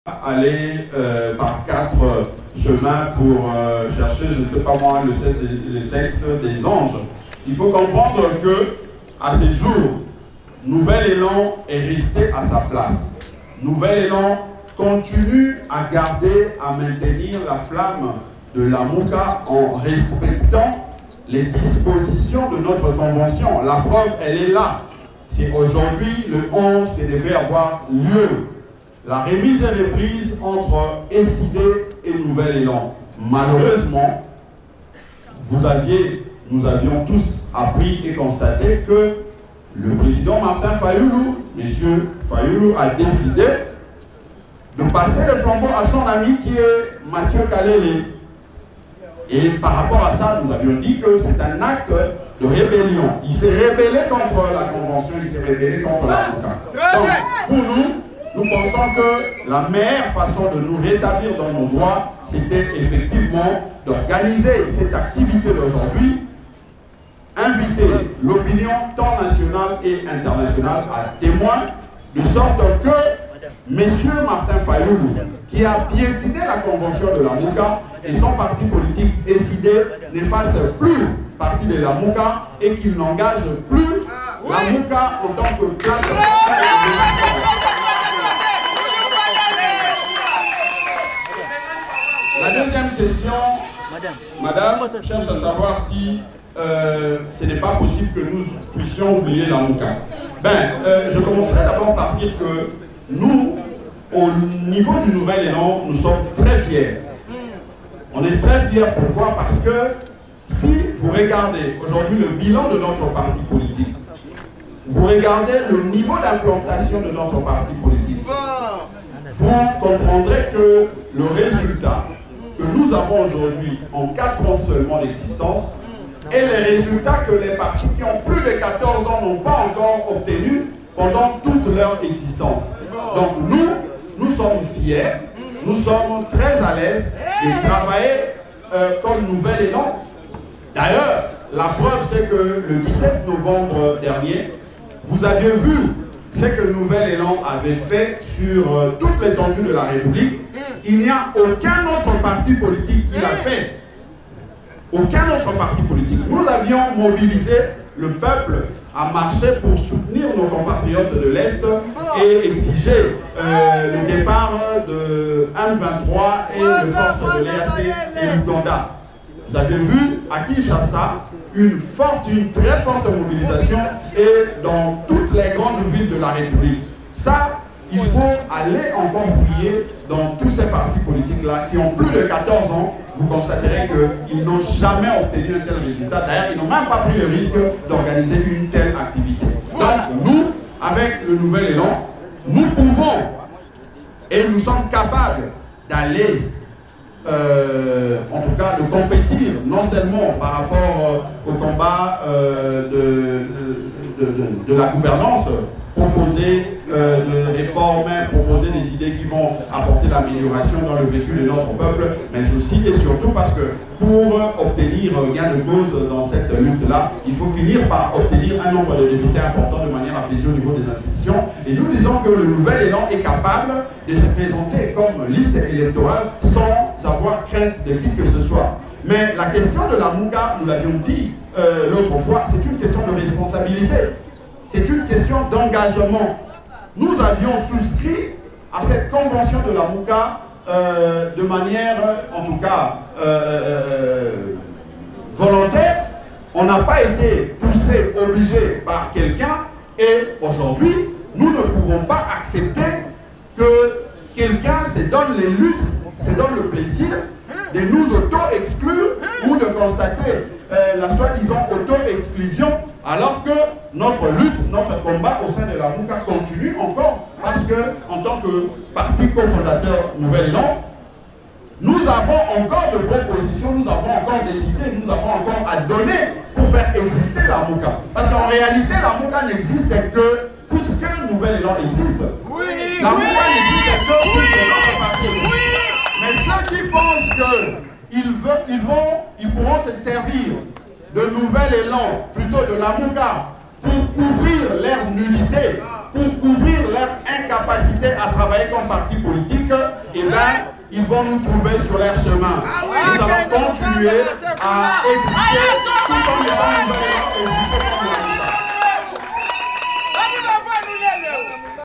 aller par 4 chemins pour chercher, je ne sais pas moi, le sexe des anges. Il faut comprendre que, à ces jours, Nouvel Élan est resté à sa place. Nouvel Élan continue à garder, à maintenir la flamme de la Mouka en respectant les dispositions de notre convention. La preuve, elle est là. C'est aujourd'hui le 11 qui devait avoir lieu. La remise et reprise entre SID et Nouvel Élan. Malheureusement, nous avions tous appris et constaté que le président Martin Fayoulou, M. Fayoulou, a décidé de passer le flambeau à son ami qui est Mathieu Kalele. Et par rapport à ça, nous avions dit que c'est un acte de rébellion. Il s'est rébellé contre la convention, il s'est rébellé contre la Mouka. Donc, pour nous pensons que la meilleure façon de nous rétablir dans nos droits, c'était effectivement d'organiser cette activité d'aujourd'hui, inviter l'opinion tant nationale et internationale à témoin, de sorte que M. Martin Fayoulou, qui a piétiné la convention de la Mouka et son parti politique SID, ne fasse plus partie de la Mouka et qu'il n'engage plus la Mouka en tant que cadre. La deuxième question, Madame cherche à savoir si ce n'est pas possible que nous puissions oublier la Mouka. Je commencerai d'abord par dire que nous, au niveau du Nouvel Élan, nous sommes très fiers. On est très fiers, pourquoi? Parce que si vous regardez aujourd'hui le bilan de notre parti politique, vous regardez le niveau d'implantation de notre parti politique, vous comprendrez que le résultat que nous avons aujourd'hui en 4 ans seulement d'existence et les résultats que les partis qui ont plus de 14 ans n'ont pas encore obtenus pendant toute leur existence. Donc nous sommes fiers, nous sommes très à l'aise de travailler comme Nouvel Élan. D'ailleurs, la preuve c'est que le 17 novembre dernier, vous aviez vu ce que Nouvel Élan avait fait sur toute l'étendue de la République. Il n'y a aucun autre parti politique qui l'a fait. Aucun autre parti politique. Nous avions mobilisé le peuple à marcher pour soutenir nos compatriotes de l'Est et exiger le départ de M23 et le force de l'EAC et l'Ouganda. Vous avez vu à Kinshasa une très forte mobilisation et dans toutes les grandes villes de la République. Ça, il faut aller encore fouiller dans tous ces partis politiques-là qui ont plus de 14 ans. Vous constaterez qu'ils n'ont jamais obtenu un tel résultat. D'ailleurs, ils n'ont même pas pris le risque d'organiser une telle activité. Donc, nous, avec le Nouvel Élan, nous pouvons et nous sommes capables d'aller, en tout cas, de compétir, non seulement par rapport au combat de la gouvernance, proposer de réformes, proposer des idées qui vont apporter l'amélioration dans le vécu de notre peuple, mais aussi et surtout parce que pour obtenir gain de cause dans cette lutte-là, il faut finir par obtenir un nombre de députés important de manière apaisée au niveau des institutions. Et nous disons que le Nouvel Élan est capable de se présenter comme liste électorale sans avoir crainte de qui que ce soit. Mais la question de la Mouka, nous l'avions dit l'autre fois, c'est une question de responsabilité. C'est une question d'engagement. Nous avions souscrit à cette convention de la Mouka de manière, en tout cas, volontaire. On n'a pas été poussé, obligé par quelqu'un. Et aujourd'hui, nous ne pouvons pas accepter que quelqu'un se donne les luxes, se donne le plaisir de nous auto-exclure ou de constater la soi-disant auto-exclusion, alors que notre lutte, notre combat au sein de la Mouka continue encore, parce que en tant que parti cofondateur Nouvel Élan, nous avons encore de propositions, nous avons encore des idées, nous avons encore à donner pour faire exister la Mouka. Parce qu'en réalité, la Mouka n'existe que puisque Nouvel Élan existe. La Mouka n'existe que puisque notre parti existe. Mais ceux qui pensent qu'ils pourront se servir de Nouvel Élan, plutôt de la Mouka, pour couvrir leur nullité, pour couvrir leur incapacité à travailler comme parti politique, ils vont nous trouver sur leur chemin. Nous allons continuer à éduquer tout en étant